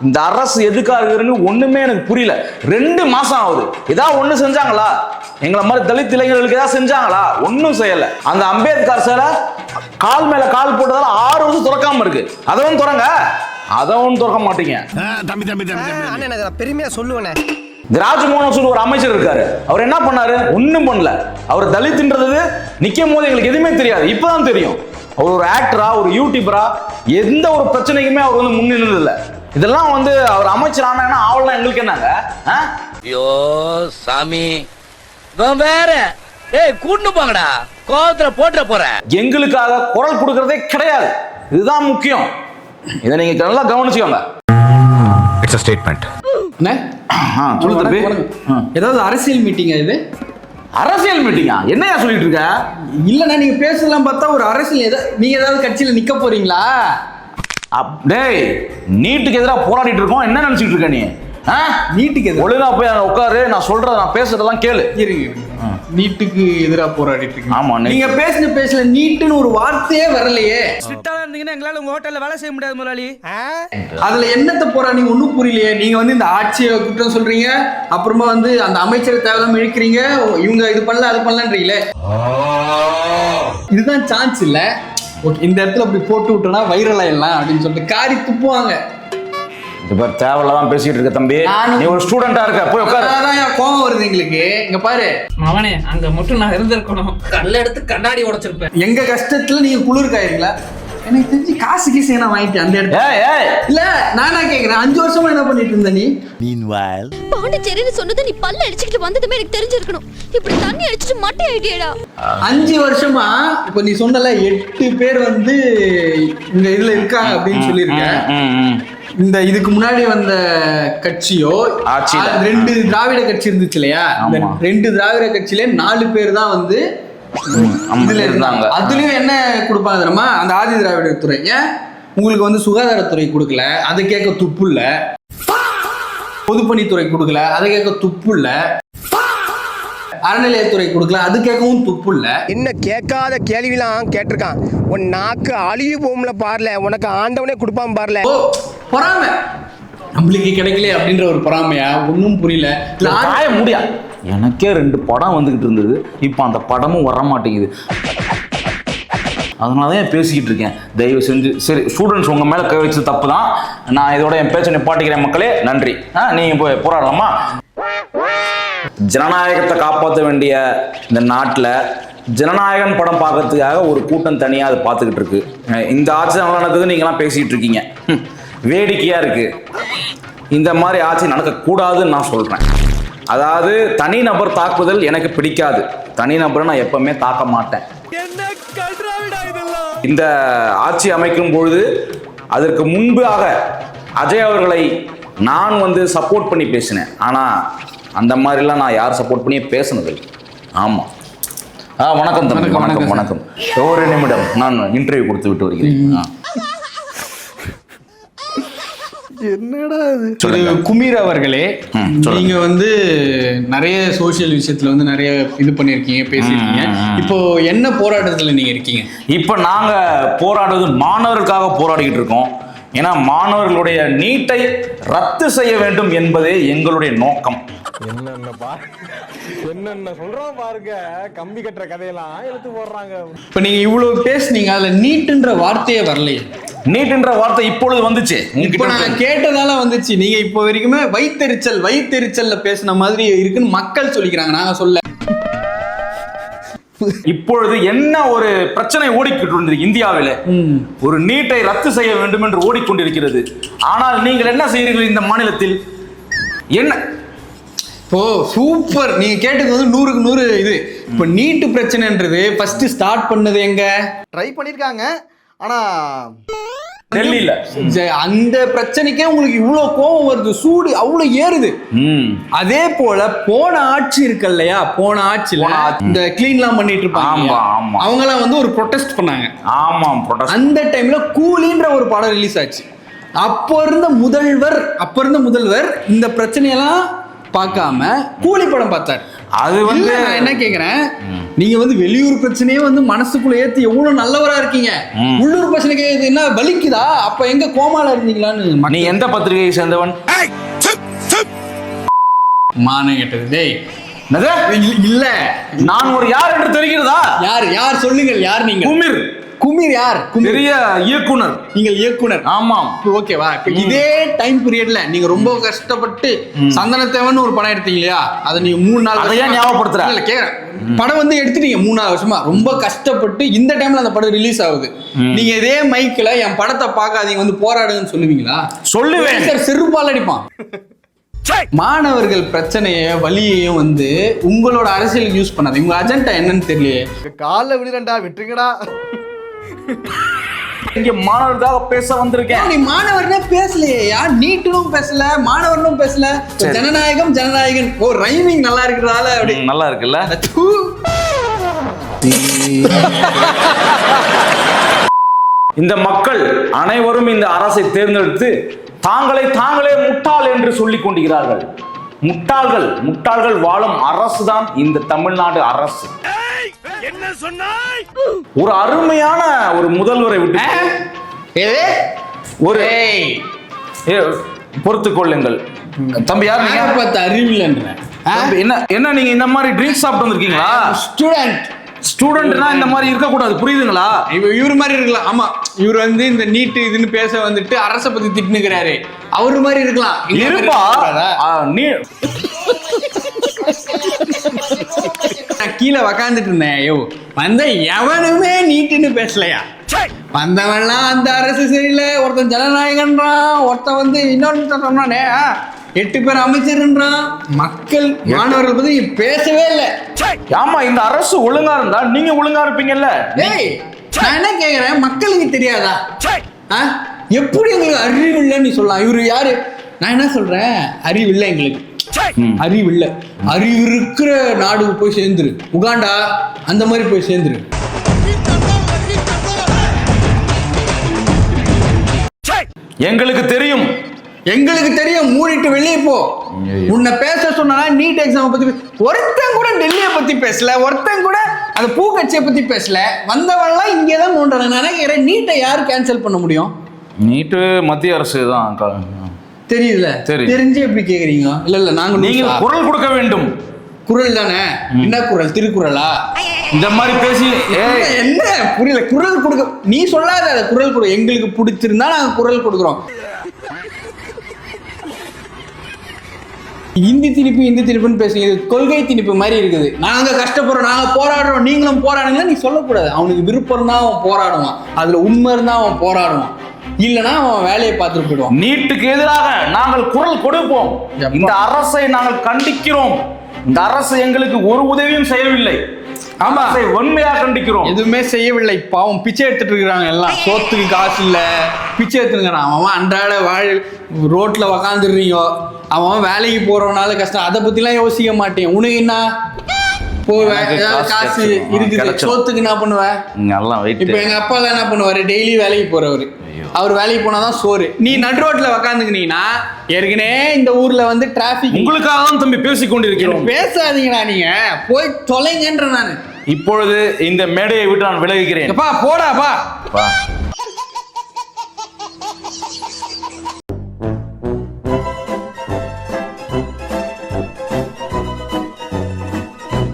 இந்த அரசு எதுக்காக இருக்குன்னு ஒண்ணுமே எனக்கு புரியல. 2 மாசம் ஆகுது. ஏதாவது ஒண்ணு செஞ்சாங்களா? எங்களை மாதிரி தலித் இளைஞர்களுக்கு ஏதாவது செஞ்சாங்களா? ஒன்னும் செய்யல. அந்த அம்பேத்கர் சிலை கால் மேல கால் போட்டதால 6 வருஷம் திறக்காம இருக்கு. அதவும் திறங்க. அதவும் திறக்க மாட்டீங்க. பெருமையா சொல்லுவேன். ராஜ்மோகன் சொல்லி ஒரு அமைச்சர் இருக்காரு. அவர் என்ன பண்ணாரு? ஒண்ணும் பண்ணல. அவர் தலித்ன்றது நிக்கும் போது எங்களுக்கு எதுவுமே தெரியாது. இப்பதான் தெரியும். அவர் ஒரு ஆக்டரா, ஒரு யூடியூபரா, எந்த ஒரு பிரச்சனைக்குமே அவர் வந்து முன்னின்று இல்லை. இதெல்லாம் வந்து அவர் அமைச்சர் ஆனா ஆவலாம் எங்களுக்கு என்னங்க? ஐயோ சாமி வேற கூட்டு போங்கடா, கோவத்துல போட்டுற போற. எங்களுக்காக குரல் கொடுக்கறதே கிடையாது. இதுதான் முக்கியம். இதை நீங்க நல்லா கவனிச்சுக்கோங்க. It's a statement. ஏதாவது அரசியல் மீட்டிங்கா இது? அரசியல் மீட்டிங்கா? என்னையா சொல்லிட்டு இருக்க? இல்லண்ணா, நீங்க பேசலாம் பார்த்தா ஒரு அரசியல் நீங்க ஏதாவது கட்சியில நிக்க போறீங்களா? டேய், நீட்டுக்கு எதிராக போராடிட்டு இருக்கோம். என்ன நினைச்சிட்டு இருக்க நீ? நீட்டுக்கு ஒழுங்கா போய் அங்க உட்காரு. நான் சொல்றத, நான் பேசுறதெல்லாம் கேளு. நீட்டுக்கு எதிராக போராடிட்டு இருக்கீங்க. ஆமா, நீங்க பேசல நீட்டுன்னு ஒரு வார்த்தையே வரலையே. ஸ்ட்ரிக்ட்டா இருந்தீங்கன்னா எங்களால உங்க ஹோட்டல்ல வேலை செய்ய முடியாது முதலாளி. அதுல என்னத்த போராடிங்க ஒன்னும் புரியலையே. நீங்க வந்து இந்த ஆட்சியை குற்றம் சொல்றீங்க, அப்புறமா வந்து அந்த அமைச்சரை தேவையில்லாம இழுக்கிறீங்க, இவங்க இது பண்ணல அது பண்ணலன்றீங்களே. இதுதான் சான்ஸ் இல்ல. ஓகே, இந்த இடத்துல அப்படி போட்டு விட்டோம்னா வைரல் ஆயிடலாம் அப்படின்னு சொல்லிட்டு காரி துப்புவாங்க. தேவையில்லாதான் பேசிட்டு இருக்க தம்பி. நீ ஒரு ஸ்டூடெண்டா இருக்க, போய் உட்காரு. கோபம் வருது எங்களுக்கு. இங்க பாரு மவனே, அங்க மட்டும் நான் இருந்திருக்கணும். கல்ல எடுத்து கண்ணாடி உடைச்சிருப்பேன். எங்க கஷ்டத்துல நீங்க குளிர்காயிருங்களா? எனக்கு தெரிஞ்சு காசு கீசு என்ன வாங்கிட்டு அந்த இடத்துல இல்ல. நானா கேக்குறேன், 5 வருஷமா என்ன பண்ணிட்டு இருந்த நீ? பாண்டிச்சேரின்னு சொன்னது நீ பல்ல அடிச்சுக்கிட்டு வந்ததுமே எனக்கு தெரிஞ்சிருக்கணும். இப்படி தண்ணி அடிச்சுட்டு மட்டை ஆயிட்டியடா. 5 வருஷமா இப்ப நீ சொன்னல 8 பேர் வந்து இந்த இதுல இருக்காங்க அப்படின்னு சொல்லியிருக்க. இந்த இதுக்கு முன்னாடி வந்த கட்சியோ 2 திராவிட கட்சி இருந்துச்சு இல்லையா? 2 திராவிட கட்சியில 4 பேர் தான் வந்து இதுல இருந்தாங்க. அதுலயும் என்ன கொடுப்பாங்க தெரியுமா? அந்த ஆதி திராவிட துறை. ஏன் உங்களுக்கு வந்து சுகாதாரத்துறை கொடுக்கல, அதை கேட்க துப்பு இல்ல. பொதுப்பணித்துறை கொடுக்கல, அதை கேட்க துப்பு இல்ல. அறநிலையத்துறை கொடுக்கல, அது கேட்கவும் துப்பு இல்ல. என்ன கேட்காத கேள்விலாம் கேட்டிருக்கான். உன் நாக்கு அழிவு போகும்ல பாருல, உனக்கு ஆண்டவனே கொடுப்பான் பாருல. பொறாமை நம்மளுக்கு கிடைக்கல அப்படின்ற ஒரு பொறாமையா? ஒன்னும் புரியல. முடியா, எனக்கே 2 படம் வந்துகிட்டு இருந்தது. இப்போ அந்த படமும் வர மாட்டேங்குது. அதனாலதான் பேசிக்கிட்டு இருக்கேன். தயவு செஞ்சு சரி, ஸ்டூடெண்ட்ஸ் உங்க மேல கை வச்சது தப்பு தான். நான் இதோட என் பேச்சை நிப்பாட்டிக்கிறேன். மக்களே நன்றி. நீங்க போய் போராடலாமா? ஜனநாயகத்தை காப்பாற்ற வேண்டிய இந்த நாட்டில் ஜனநாயகன் படம் பார்க்கறதுக்காக ஒரு கூட்டம் தனியாக அதை பார்த்துக்கிட்டு இருக்கு. இந்த ஆட்சி நல்லா நடக்குது, நீங்களாம் பேசிக்கிட்டு இருக்கீங்க. வேடிக்கையா இருக்கு. இந்த மாதிரி ஆட்சி நடக்கக்கூடாதுன்னு நான் சொல்றேன். அதாவது தனிநபர் தாக்குதல் எனக்கு பிடிக்காது. தனிநபரை நான் எப்பவுமே தாக்க மாட்டேன். இந்த ஆட்சி அமைக்கும் பொழுது அதற்கு முன்பாக அஜய் அவர்களை நான் வந்து சப்போர்ட் பண்ணி பேசினேன். ஆனால் அந்த மாதிரிலாம் நான் யார் சப்போர்ட் பண்ணியே பேசினது. ஆமாம். வணக்கம் தம்பி. வணக்கம் வணக்கம். ஒரு நிமிடம், நான் இன்டர்வியூ கொடுத்து விட்டு வருகிறேன். என்னடா இது? குமீர் அவர்களே, நீங்க வந்து நிறைய சோசியல் விஷயத்துல வந்து நிறைய இது பண்ணிருக்கீங்க, பேசிருக்கீங்க. இப்போ என்ன போராட்டத்துல நீங்க இருக்கீங்க? இப்போ நாங்க போராடுறது மாணவர்களுக்காக போராடிக்கிட்டு இருக்கோம். ஏன்னா மாணவர்களுடைய நீட்டை ரத்து செய்ய வேண்டும் என்பதே எங்களுடைய நோக்கம். என்னென்ன சொல்றோம் பாருங்க, கம்பி கட்டுற கதையெல்லாம் எடுத்து போடுறாங்க. இப்ப நீங்க இவ்வளவு பேசுனீங்க, அதுல நீட்டுன்ற வார்த்தையே வரலையே. நீட்டுன்ற வார்த்தை இப்பொழுது வந்துச்சு. இப்ப நான் கேட்டதால வந்துச்சு. நீங்க இப்போ வரைக்குமே வயித்தெரிச்சல்ல பேசின மாதிரி இருக்குன்னு மக்கள் சொல்லிக்கிறாங்க, நாங்க சொல்ல. இப்பொழுது என்ன ஒரு பிரச்சனை ஓடிக்கொண்டிருக்கிறது இந்தியாவில்? ஒரு நீட்டை ரத்து செய்ய வேண்டும் என்று ஓடிக்கொண்டிருக்கிறது. ஆனால் நீங்கள் என்ன செய்கிறீர்கள் இந்த மாநிலத்தில்? என்ன இப்போ சூப்பர், நீங்க கேட்டது வந்து 100க்கு 100 இது. இப்போ நீட்டு பிரச்சனைன்றது ஃபர்ஸ்ட் ஸ்டார்ட் பண்ணது எங்க? ட்ரை பண்ணிருக்காங்க, ஆனா டெல்லியில. அந்த பிரச்சனைக்கே உங்களுக்கு இவ்வளவு கோபம் வருது, சூடு அவ்வளவு ஏறுது. அதே போல போன ஆட்சி இருக்கு இல்லையா? போன ஆட்சியில இந்த கிளீன்லாம் பண்ணிட்டு இருப்பாங்க, அவங்க எல்லாம் வந்து ஒரு ப்ரொடெஸ்ட் பண்ணாங்க. அந்த டைம்ல கூலின்ற ஒரு படம் ரிலீஸ் ஆச்சு. அப்ப இருந்த முதல்வர் இந்த பிரச்சனையெல்லாம் பார்க்காம கூலி படம் பார்த்தார். அது வந்து நான் என்ன கேக்குறேன், நீங்க வந்து வெளியூர் பிரச்சனையே வந்து மனசுக்குள்ள ஏத்தி எவ்வளவு நல்லவரா இருக்கீங்க. உள்ளூர் பிரச்சனைக்கு இது என்ன வலிக்குதா? அப்ப எங்க கோமால இருந்தீங்களான்னு. நீ எந்த பத்திரிகையை சேர்ந்தவன்? மானம் கேட்டது டேய். இல்ல நான் ஒரு யார் என்று தெரிகிறதா? யார் சொல்லுங்கள், யார் நீங்க? குமீர் யார்? பெரிய இயக்குனர். நீங்கள் இயக்குனர்? ஆமாம். ஓகேவா? இதே டைம் பீரியட்ல நீங்க ரொம்ப கஷ்டப்பட்டு சந்தனத்தேவன் ஒரு படம் எடுத்தீங்க இல்லையா? அதை நீங்க 3 நாள் அதையா ஞாபகப்படுத்துற? இல்ல கேக்குறேன். படம் வந்து எடுத்துட்டீங்க 3 வருஷமா ரொம்ப கஷ்டப்பட்டு. இந்த டைம்ல அந்த படம் ரிலீஸ் ஆகுது. நீங்க இதே மைக்ல என் படத்தை பார்க்காதீங்க வந்து போராடுங்கன்னு சொல்லுவீங்களா? சொல்லுவேன். செருப்பால் அடிப்பான். மாணவர்கள் பிரச்சனைய வலியையும் வந்து உங்களோட அரசியல் யூஸ் பண்ணாது. உங்க அஜெண்டா என்னன்னு தெரியலையே. கால விழுறண்டா விட்டுருங்கடா. இங்க மாணவர்களாக பேச வந்திருக்கேன். நீ மாணவர்னே பேசலையே. யார் நீட்டும் பேசல, மாணவர்களும் பேசல. ஜனநாயகன் ஓ ரைமிங் நல்லா இருக்கிறதால அப்படி நல்லா இருக்குல்ல. இந்த மக்கள் அனைவரும் இந்த அரசை தேர்ந்தெடுத்து தாங்களே முட்டாள் என்று சொல்லிக் கொண்டிருக்கிறார்கள். முட்டாள்கள் வாழும் அரசு தான் இந்த தமிழ்நாடு அரசு. என்ன சொன்னாய்? ஒரு அருமையான ஒரு முதல்வரை விட்டு ஒரு பொறுத்துக் கொள்ளுங்கள் தம்பி. யார் நீங்க? பார்த்து அறிவில்லைன்ற என்ன நீங்க இந்த மாதிரி ட்ரிங்க்ஸ் சாப்பிட்டு வந்திருக்கீங்களா? ஸ்டூடெண்ட்னா இந்த மாதிரி இருக்க கூடாது, புரியுதுங்களா? இவரு மாதிரி இருக்கலாம். ஆமா, இவர் வந்து இந்த நீட் இதுன்னு பேச வந்துட்டு அரச பத்தி திட்டுனுக்கிறாரு. அவரு மாதிரி இருக்கலாம். இருப்பா நீ. நான் கீழே உக்காந்துட்டு இருந்தேன். ஐயோ வந்த எவனுமே நீட்டுன்னு பேசலையா? வந்தவன்லாம் அந்த அரசு சரியில்லை, ஒருத்தன் ஜனநாயகன்றான், ஒருத்தன் வந்து இன்னொன்னு சொன்னானே 8 பேர் அமைச்சர்ன்றான். மக்கள் மாணவர்கள் பத்தி பேசவே இல்லை. ஆமா, இந்த அரசு ஒழுங்கா இருந்தா நீங்க ஒழுங்கா இருப்பீங்கல்ல. டேய் நான் என்ன கேக்குறேன், மக்களுக்கு தெரியாதா? எப்படி எங்களுக்கு அறிவு இல்லைன்னு நீ சொல்லலாம்? இவரு யாரு? நான் என்ன சொல்றேன், அறிவு இல்லை எங்களுக்கு. அறிவு இல்லை. அறிவு இருக்கிற நாடு போய் சேர்ந்துரு. உகாண்டா அந்த மாதிரி போய் சேர்ந்துரு. எங்களுக்கு தெரியும். மூடிட்டு வெளியே போ. உன்னை பேச சொன்னா நீட் எக்ஸாம் பத்தி ஒருத்தன் கூட டெல்லியை பத்தி பேசல, ஒருத்தன் கூட அந்த பூக்கட்சியை பத்தி பேசல. வந்தவன்லாம் இங்கேதான் நோண்டுறாங்க. நான் நினைக்கிறேன் நீட்டை யாரு கேன்சல் பண்ண முடியும்? நீட்டு மத்திய அரசு தான். தெரியுதுல, தெரிஞ்சு எப்படி கேக்குறீங்க? இல்ல நீங்க குரல் கொடுக்க வேண்டும். குரல் தானே? என்ன குரல்? திருக்குறளா? இந்த மாதிரி பேசி என்ன புரியல? குரல் கொடுக்க நீ சொல்லாத. குரல் கொடு. எங்களுக்கு பிடிச்சிருந்தா நாங்க குரல் கொடுக்குறோம். இந்தி திணிப்புன்னு பேசுங்க. இது கொள்கை திணிப்பு மாதிரி இருக்குது. நாங்க கஷ்டப்படுறோம், நாங்க போராடுறோம், நீங்களும் போராடுங்க நீ சொல்லக்கூடாது. அவனுக்கு விருப்பம் தான் அவன் போராடுவான், அதுல உண்மை இருந்தா அவன் போராடுவான், இல்லனா அவன் வேலையை பார்த்துட்டு போயிடுவான். நீட்டுக்கு எதிராக நாங்கள் குரல் கொடுப்போம். இந்த அரசை நாங்கள் கண்டிக்கிறோம். இந்த அரசு எங்களுக்கு ஒரு உதவியும் செய்யவில்லை. ஆமா, உண்மையா கண்டிக்கிறோம். எதுவுமே செய்யவில்லை. பாவம் பிச்சை எடுத்துட்டு இருக்கிறாங்க எல்லாம். சோத்துக்கு காசு இல்ல, பிச்சை எடுத்துக்கிறான். அவன் அன்றாட ரோட்ல உக்காந்துடுறீங்க. அவன் வேலைக்கு போறவனால கஷ்டம். அதை பத்தி எல்லாம் யோசிக்க மாட்டேன். உனக்கு என்ன போவேன், காசு இருக்குது, சோத்துக்கு என்ன பண்ணுவேன்? இப்ப எங்க அப்பா தான் என்ன பண்ணுவாரு, டெய்லி வேலைக்கு போறவரு. அவர் வேலைக்கு போனாதான் சோறு. நீ நடு ரோட்ல உக்காந்துக்கினீங்கன்னா ஏற்கனவே இந்த ஊர்ல வந்து டிராபிக். உங்களுக்காக தான் தம்பி பேசிக் கொண்டிருக்கிறோம். பேசாதீங்கடா, நீங்க போய் தொலைங்கன்ற. நான் இப்பொழுது இந்த மேடையை விட்டு நான் விலகுகிறேன். போடாப்பா.